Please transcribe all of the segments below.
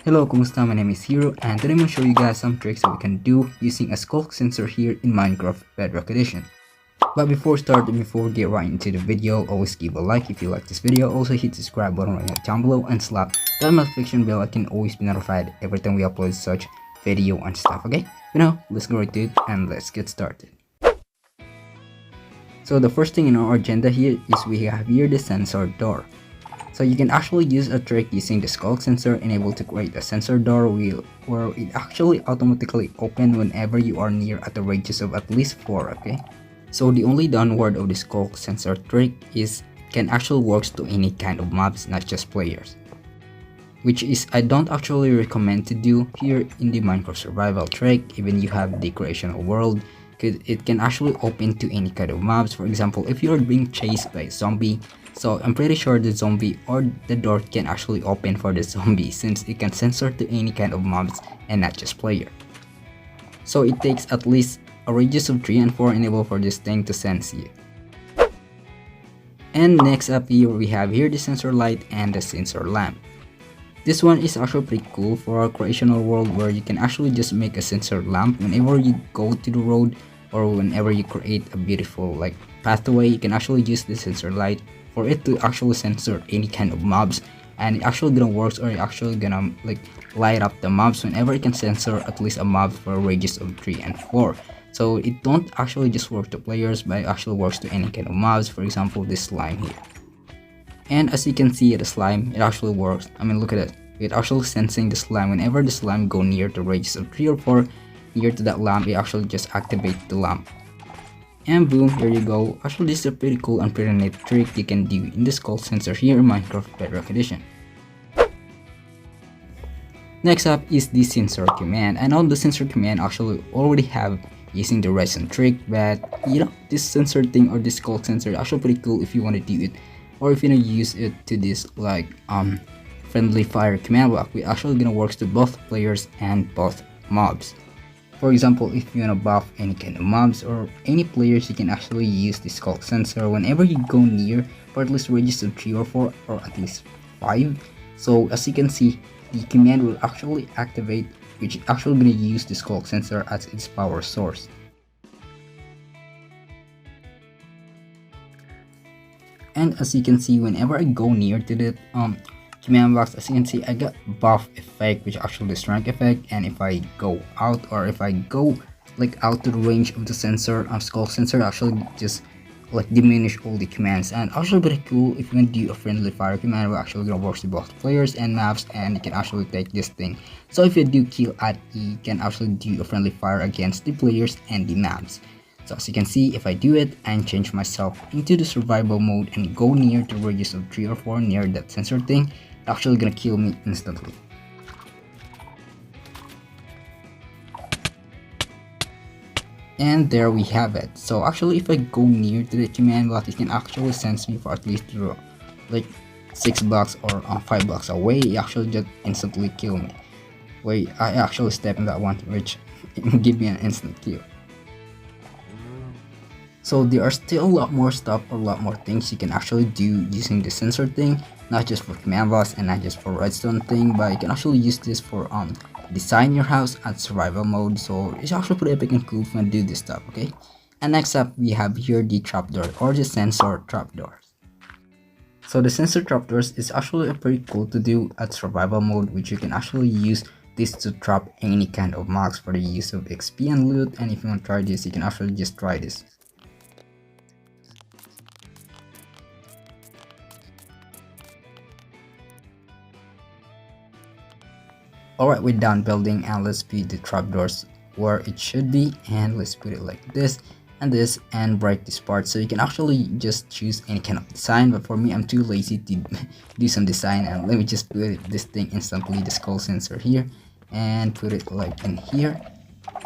Hello, kumusta? My name is Hiro, and today I'm going to show you guys some tricks that we can do using a Sculk Sensor here in Minecraft Bedrock Edition. But before we get right into the video, always give a like if you like this video. Also hit the subscribe button right down below and slap that notification bell. I can always be notified every time we upload such video and stuff, okay? Let's go right to it and let's get started. So the first thing in our agenda here is we have here the sensor door. So you can actually use a trick using the Sculk sensor and able to create a sensor door wheel where it actually automatically opens whenever you are near at the radius of at least 4, okay? So the only downward of the Sculk sensor trick is it can actually works to any kind of mobs, not just players. Which is I don't actually recommend to do here in the Minecraft survival trick, even you have the creational world, because it can actually open to any kind of mobs. For example, if you're being chased by a zombie, so I'm pretty sure the zombie or the door can actually open for the zombie since it can sensor to any kind of mobs and not just player. So it takes at least a radius of 3 and 4 enable for this thing to sense you. And next up here we have here the sensor light and the sensor lamp. This one is actually pretty cool for a creational world where you can actually just make a sensor lamp whenever you go to the road or whenever you create a beautiful like pathway. You can actually use the sensor light for it to actually sensor any kind of mobs, and it actually gonna works or it actually gonna like light up the mobs whenever it can sensor at least a mob for a radius of 3 and 4. So it don't actually just work to players, but it actually works to any kind of mobs. For example, this slime here. And as you can see, the slime, it actually works. I mean, look at it. It actually sensing the slime. Whenever the slime go near the radius of 3 or 4, near to that lamp, it actually just activates the lamp. And boom, there you go. Actually, this is a pretty cool and pretty neat trick you can do in the Sculk sensor here in Minecraft Bedrock Edition. Next up is the sensor command. I know the sensor command actually already have using the redstone trick, but you know, this sensor thing or this Sculk sensor is actually pretty cool if you want to do it, or if you want to use it to this like friendly fire command block. We actually gonna works to both players and both mobs. For example, if you wanna buff any kind of mobs or any players, you can actually use the Sculk sensor whenever you go near for at least radius of 3 or 4 or at least 5. So as you can see, the command will actually activate, which is actually gonna use the Sculk sensor as its power source. And as you can see, whenever I go near to the command box, as you can see, I got buff effect, which actually the strength effect. And if I go out or if I go like out to the range of the sensor, Sculk sensor actually just like diminish all the commands. And actually pretty cool if you can do a friendly fire command. We're actually gonna work with both players and maps, and you can actually take this thing. So if you do kill at E, you can actually do a friendly fire against the players and the maps. So as you can see, if I do it and change myself into the survival mode and go near the radius of 3 or 4 near that sensor thing, it's actually gonna kill me instantly. And there we have it. So actually if I go near to the command block, it can actually sense me for at least like 6 blocks or 5 blocks away. It actually just instantly kill me. Wait, I actually step in that one, which give me an instant kill. So there are still a lot more stuff or a lot more things you can actually do using the sensor thing, not just for command blocks and not just for redstone thing, but you can actually use this for design your house at survival mode. So it's actually pretty epic and cool if you want to do this stuff, okay? And next up we have here the trapdoor or the sensor trapdoors. So the sensor trapdoors is actually pretty cool to do at survival mode, which you can actually use this to trap any kind of mobs for the use of XP and loot. And if you want to try this, you can actually just try this. Alright, we're done building, and let's put the trapdoors where it should be, and let's put it like this and break this part. So you can actually just choose any kind of design, but for me I'm too lazy to do some design, and let me just put this thing instantly, the Sculk sensor here, and put it like in here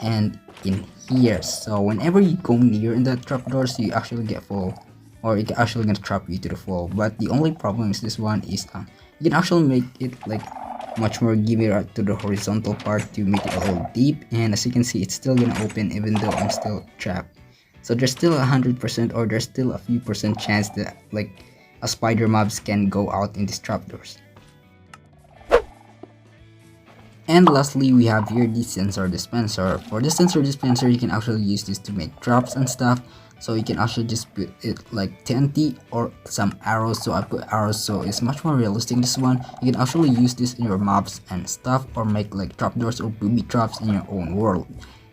and in here. So whenever you go near in that trapdoors, you actually get full, or it's actually gonna trap you to the fall. But the only problem is this one is you can actually make it like much more, give it to the horizontal part to make it a little deep, and as you can see, it's still gonna open even though I'm still trapped. So there's still 100% or there's still a few percent chance that like a spider mobs can go out in these trapdoors. And lastly, we have here the sensor dispenser. For the sensor dispenser, you can actually use this to make traps and stuff. So you can actually just put it like TNT or some arrows. So I put arrows, so it's much more realistic. This one, you can actually use this in your mobs and stuff, or make like trapdoors or booby traps in your own world.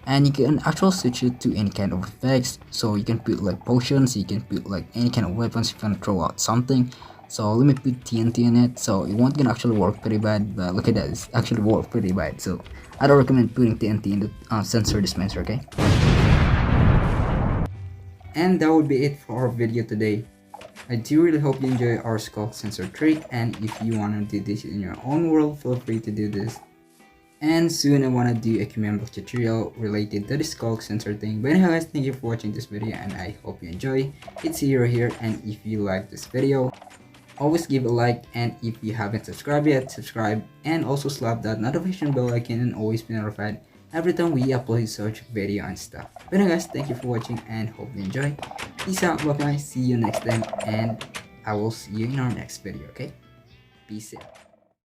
And you can actually switch it to any kind of effects. So you can put like potions, you can put like any kind of weapons if you want to throw out something. So let me put TNT in it. So it won't gonna actually work pretty bad, but look at that, it's actually worked pretty bad. So I don't recommend putting TNT in the sensor dispenser, okay? And that would be it for our video today. I do really hope you enjoy our Sculk Sensor trick, and if you want to do this in your own world, feel free to do this. And soon I want to do a community tutorial related to the Sculk Sensor thing. But anyway guys, thank you for watching this video and I hope you enjoy. It's Hiro here, and if you like this video, always give a like, and if you haven't subscribed yet, subscribe, and also slap that notification bell icon and always be notified every time we upload such video and stuff. But anyway guys, thank you for watching and hope you enjoy. Peace out, bye bye, see you next time, and I will see you in our next video, okay? Peace out.